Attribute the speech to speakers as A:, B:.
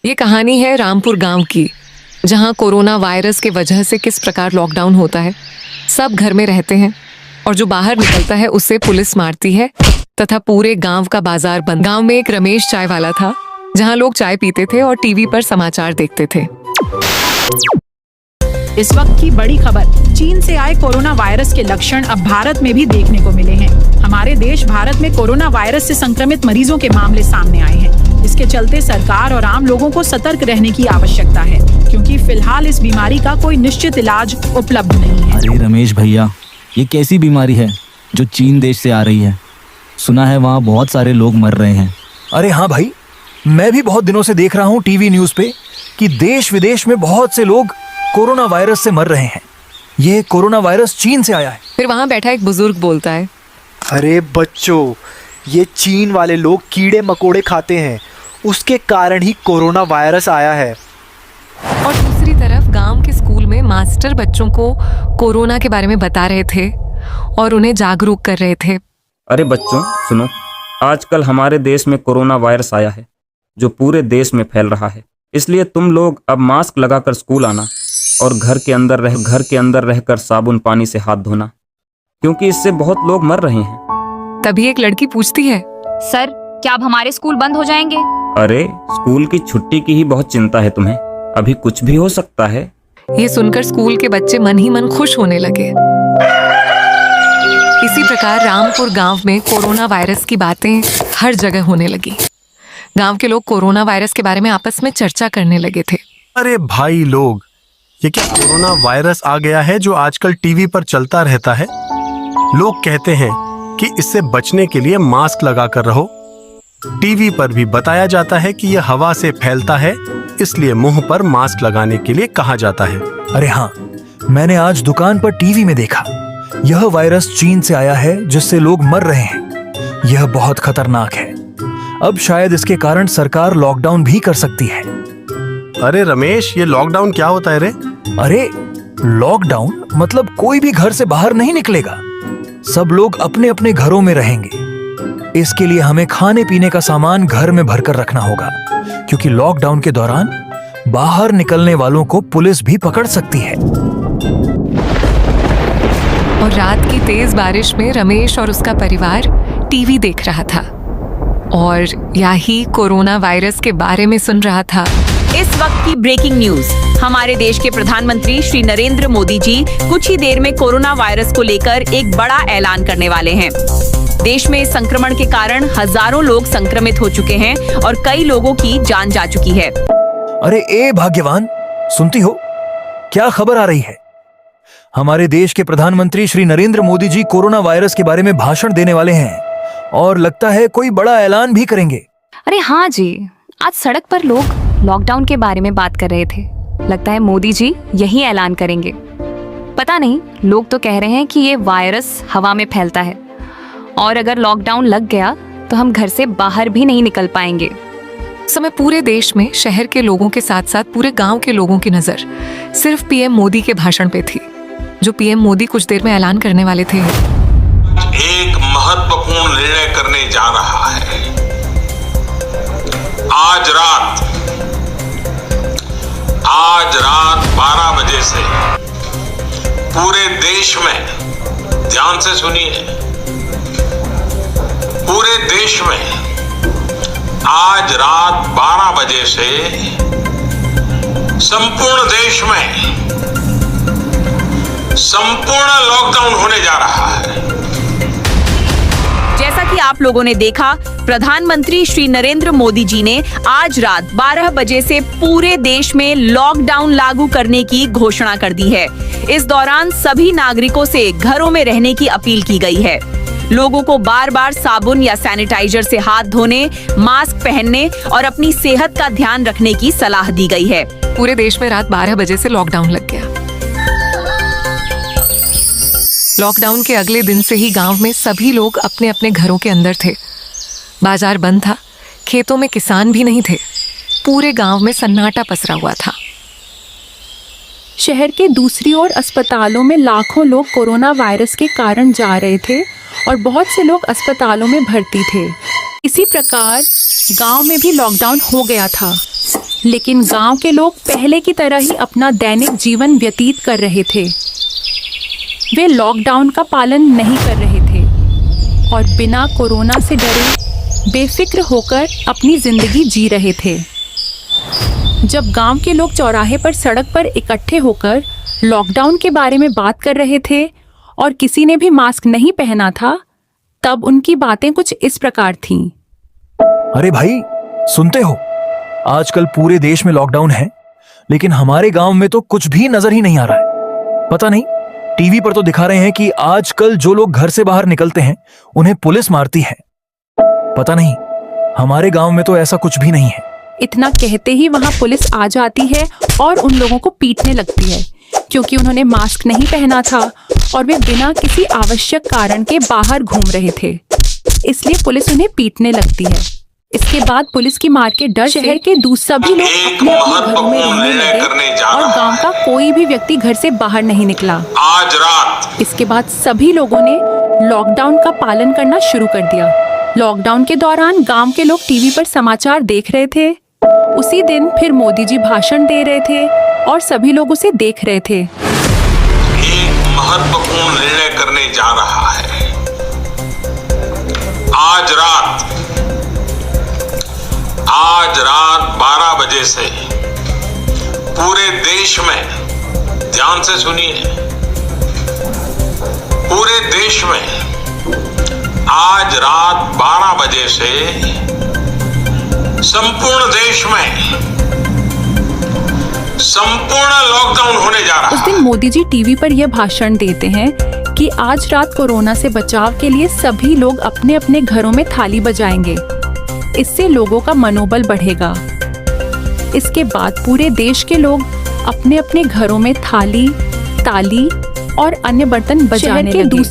A: ये कहानी है रामपुर गांव की, जहां कोरोना वायरस के वजह से किस प्रकार लॉकडाउन होता है। सब घर में रहते हैं और जो बाहर निकलता है उसे पुलिस मारती है तथा पूरे गांव का बाजार बंद। गांव में एक रमेश चाय वाला था, जहां लोग चाय पीते थे और टीवी पर समाचार देखते थे।
B: इस वक्त की बड़ी खबर, चीन से आए कोरोना वायरस के लक्षण अब भारत में भी देखने को मिले हैं। हमारे देश भारत में कोरोना वायरस से संक्रमित मरीजों के मामले सामने आए हैं। इसके चलते सरकार और आम लोगों को सतर्क रहने की आवश्यकता है, क्योंकि फिलहाल इस बीमारी का कोई निश्चित इलाज उपलब्ध नहीं है।
C: अरे रमेश भैया, ये कैसी बीमारी है जो चीन देश से आ रही है? सुना है वहाँ बहुत सारे लोग मर रहे हैं।
D: अरे हाँ भाई, मैं भी बहुत दिनों से देख रहा हूँ टीवी न्यूज़ पे कि देश विदेश में बहुत से लोग कोरोना वायरस से मर रहे हैं। ये कोरोना वायरस चीन से आया है।
A: फिर वहां बैठा एक बुजुर्ग बोलता है,
E: अरे बच्चों, ये चीन वाले लोग कीड़े मकोड़े खाते हैं, उसके कारण ही कोरोना वायरस आया है।
A: और दूसरी तरफ गांव के स्कूल में मास्टर बच्चों को कोरोना के बारे में बता रहे थे और उन्हें जागरूक कर रहे थे।
F: अरे बच्चों सुनो, आजकल हमारे देश में कोरोना वायरस आया है जो पूरे देश में फैल रहा है। इसलिए तुम लोग अब मास्क लगाकर स्कूल आना और घर के अंदर रहकर साबुन पानी से हाथ धोना, क्योंकि इससे बहुत लोग मर रहे हैं।
A: तभी एक लड़की पूछती है,
G: सर क्या अब हमारे स्कूल बंद हो जाएंगे?
F: अरे स्कूल की छुट्टी की ही बहुत चिंता है तुम्हें, अभी कुछ भी हो सकता है।
A: ये सुनकर स्कूल के बच्चे मन ही मन खुश होने लगे। इसी प्रकार रामपुर गांव में कोरोना वायरस की बातें हर जगह होने लगी। गांव के लोग कोरोना वायरस के बारे में आपस में चर्चा करने लगे थे।
H: अरे भाई लोग, ये क्या कोरोना वायरस आ गया है जो आजकल टीवी पर चलता रहता है? लोग कहते हैं कि इससे बचने के लिए मास्क लगाकर रहो। टीवी पर भी बताया जाता है कि यह हवा से फैलता है, इसलिए मुंह पर मास्क लगाने के लिए कहा जाता है।
D: अरे हाँ, मैंने आज दुकान पर टीवी में देखा, यह वायरस चीन से आया है जिससे लोग मर रहे हैं। यह बहुत खतरनाक है। अब शायद इसके कारण सरकार लॉकडाउन भी कर सकती है।
H: अरे रमेश, ये लॉकडाउन क्या होता है रे?
D: अरे लॉकडाउन मतलब कोई भी घर से बाहर नहीं निकलेगा, सब लोग अपने अपने घरों में रहेंगे। इसके लिए हमें खाने पीने का सामान घर में भरकर रखना होगा, क्योंकि लॉकडाउन के दौरान बाहर निकलने वालों को पुलिस भी पकड़ सकती है।
A: और रात की तेज बारिश में रमेश और उसका परिवार टीवी देख रहा था और यही कोरोना वायरस के बारे में सुन रहा था।
I: इस वक्त की ब्रेकिंग न्यूज, हमारे देश के प्रधानमंत्री श्री नरेंद्र मोदी जी कुछ ही देर में कोरोना वायरस को लेकर एक बड़ा ऐलान करने वाले हैं। देश में इस संक्रमण के कारण हजारों लोग संक्रमित हो चुके हैं और कई लोगों की जान जा चुकी है।
D: अरे ए भाग्यवान, सुनती हो? क्या खबर आ रही है? हमारे देश के प्रधानमंत्री श्री नरेंद्र मोदी जी कोरोना वायरस के बारे में भाषण देने वाले हैं और लगता है कोई बड़ा ऐलान भी करेंगे।
G: अरे हाँ जी, आज सड़क पर लोग लॉकडाउन के बारे में बात कर रहे थे। लगता है मोदी जी यही ऐलान करेंगे। पता नहीं, लोग तो कह रहे हैं कि ये वायरस हवा में फैलता है और अगर लॉकडाउन लग गया तो हम घर से बाहर भी नहीं निकल पाएंगे।
A: समय पूरे देश में शहर के लोगों के साथ साथ पूरे गांव के लोगों की नजर सिर्फ पीएम मोदी के भाषण पे थी, जो पीएम मोदी कुछ देर में ऐलान करने वाले थे।
J: एक महत्वपूर्ण निर्णय करने जा रहा है। आज रात 12 बजे से पूरे देश में, ध्यान से सुनिए, पूरे देश में आज रात 12 बजे से संपूर्ण देश में संपूर्ण लॉकडाउन होने जा रहा है।
I: जैसा कि आप लोगों ने देखा, प्रधानमंत्री श्री नरेंद्र मोदी जी ने आज रात 12 बजे से पूरे देश में लॉकडाउन लागू करने की घोषणा कर दी है। इस दौरान सभी नागरिकों से घरों में रहने की अपील की गई है। लोगों को बार बार साबुन या सैनिटाइजर से हाथ धोने, मास्क पहनने और अपनी सेहत का ध्यान रखने की सलाह दी गई है।
A: पूरे देश में रात 12 बजे से लॉकडाउन लग गया। लॉकडाउन के अगले दिन से ही गांव में सभी लोग अपने अपने घरों के अंदर थे। बाजार बंद था, खेतों में किसान भी नहीं थे। पूरे गांव में सन्नाटा पसरा हुआ था।
B: शहर के दूसरी ओर अस्पतालों में लाखों लोग कोरोना वायरस के कारण जा रहे थे और बहुत से लोग अस्पतालों में भर्ती थे। इसी प्रकार गांव में भी लॉकडाउन हो गया था। लेकिन गांव के लोग पहले की तरह ही अपना दैनिक जीवन व्यतीत कर रहे थे। वे लॉकडाउन का पालन नहीं कर रहे थे और बिना कोरोना से डरे बेफिक्र होकर अपनी जिंदगी जी रहे थे। जब गांव के लोग चौराहे पर सड़क पर इकट्ठे होकर लॉकडाउन के बारे में बात कर रहे थे और किसी ने भी मास्क नहीं पहना था, तब उनकी बातें कुछ इस प्रकार थीं।
D: अरे भाई, सुनते हो? आजकल पूरे देश में लॉकडाउन है, लेकिन हमारे गांव में तो कुछ भी नजर ही नहीं आ रहा है। पता नहीं, टीवी पर तो दिखा रहे हैं कि आजकल जो लोग घर से बाहर निकलते हैं उन्हें पुलिस मारती है। पता नहीं, हमारे गांव में तो ऐसा कुछ भी नहीं है।
B: इतना कहते ही वहां पुलिस आ जाती है और उन लोगों को पीटने लगती है, क्योंकि उन्होंने मास्क नहीं पहना था और वे बिना किसी आवश्यक कारण के बाहर घूम रहे थे, इसलिए पुलिस उन्हें पीटने लगती है। इसके बाद पुलिस की मार के डर शहर के सभी लोग अपने अपने घरों में रहने लगे और गांव का कोई भी व्यक्ति घर से बाहर नहीं निकला।
J: आज रात
B: इसके बाद सभी लोगों ने लॉकडाउन का पालन करना शुरू कर दिया। लॉकडाउन के दौरान गांव के लोग टीवी पर समाचार देख रहे थे। उसी दिन फिर मोदी जी भाषण दे रहे थे और सभी लोग उसे देख रहे थे।
J: एक महत्वपूर्ण निर्णय करने जा रहा है। आज रात 12 बजे से पूरे देश में, ध्यान से सुनिए, पूरे देश में आज रात 12 बजे से संपूर्ण देश में संपूर्ण लॉकडाउन होने जा रहा है।
B: उस दिन मोदी जी टीवी पर यह भाषण देते हैं कि आज रात कोरोना से बचाव के लिए सभी लोग अपने अपने घरों में थाली बजाएंगे। इससे लोगों का मनोबल बढ़ेगा। इसके बाद पूरे देश के लोग अपने अपने घरों में थाली, ताली और अन्य बर्तन बजाने लगे।